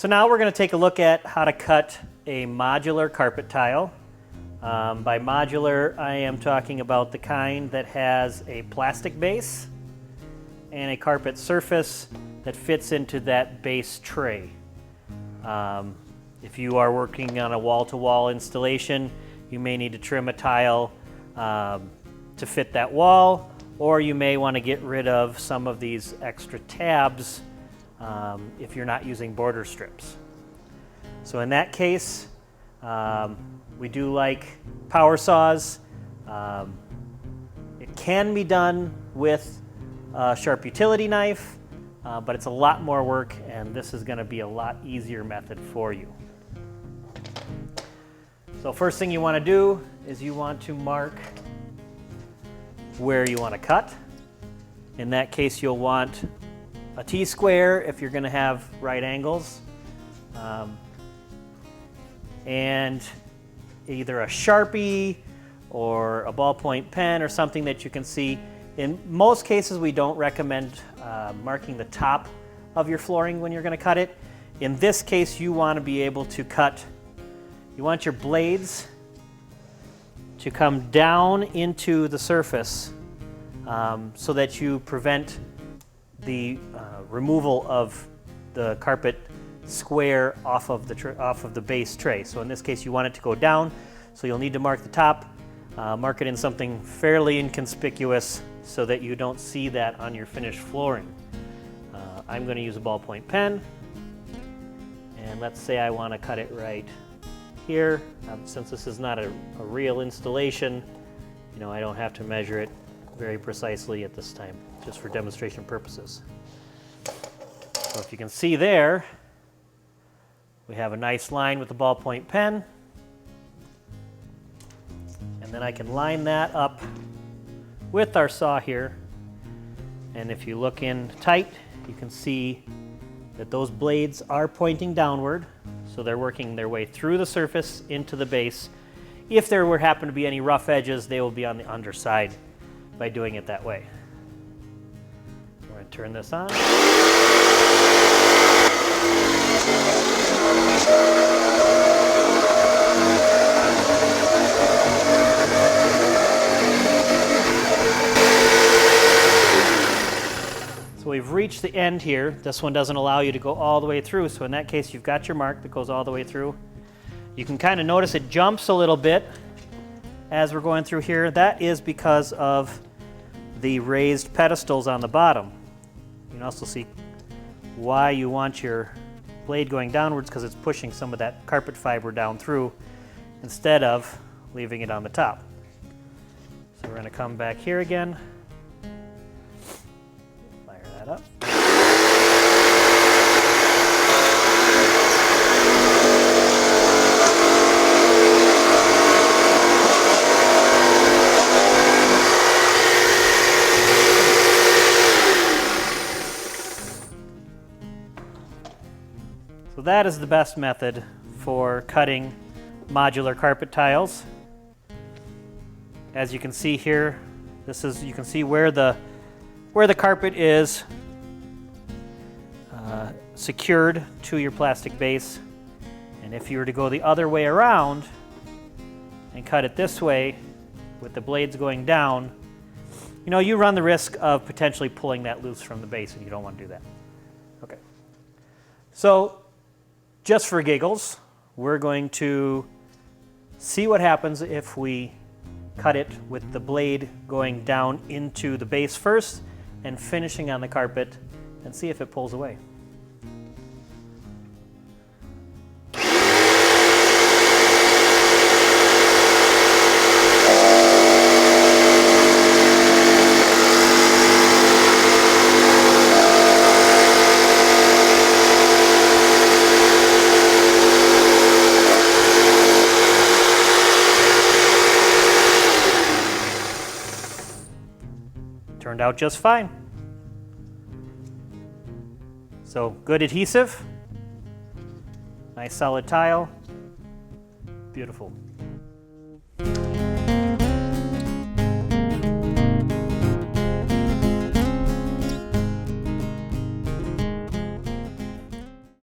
So now we're going to take a look at how to cut a modular carpet tile. By modular, I am talking about the kind that has a plastic base and a carpet surface that fits into that base tray. If you are working on a wall-to-wall installation, you may need to trim a tile to fit that wall, or you may want to get rid of some of these extra tabs if you're not using border strips. So in that case, we do like power saws. It can be done with a sharp utility knife, but it's a lot more work, and this is going to be a lot easier method for you. So first thing you want to do is you want to mark where you want to cut. In that case, you'll want a T-square if you're going to have right angles, and either a Sharpie or a ballpoint pen or something that you can see. In most cases, we don't recommend marking the top of your flooring when you're going to cut it. In this case, you want to be able to cut, you want your blades to come down into the surface so that you prevent the removal of the carpet square off of the base tray. So in this case, you want it to go down, so you'll need to mark the top, mark it in something fairly inconspicuous so that you don't see that on your finished flooring. I'm going to use a ballpoint pen, and let's say I want to cut it right here. Since this is not a real installation, I don't have to measure it very precisely at this time, just for demonstration purposes. So if you can see there, we have a nice line with the ballpoint pen, and then I can line that up with our saw here, and if you look in tight, you can see that those blades are pointing downward, so they're working their way through the surface into the base. If there were happen to be any rough edges, they will be on the underside by doing it that way. We're going to turn this on. So we've reached the end here. This one doesn't allow you to go all the way through, so in that case you've got your mark that goes all the way through. You can kind of notice it jumps a little bit as we're going through here. That is because of the raised pedestals on the bottom. You can also see why you want your blade going downwards, because it's pushing some of that carpet fiber down through instead of leaving it on the top. So we're going to come back here again, fire that up. So that is the best method for cutting modular carpet tiles. As you can see here, you can see where the carpet is secured to your plastic base. And if you were to go the other way around and cut it this way with the blades going down, you run the risk of potentially pulling that loose from the base, and you don't want to do that. Okay. So just for giggles, we're going to see what happens if we cut it with the blade going down into the base first and finishing on the carpet, and see if it pulls away. Turned out just fine. So good adhesive, nice solid tile, beautiful.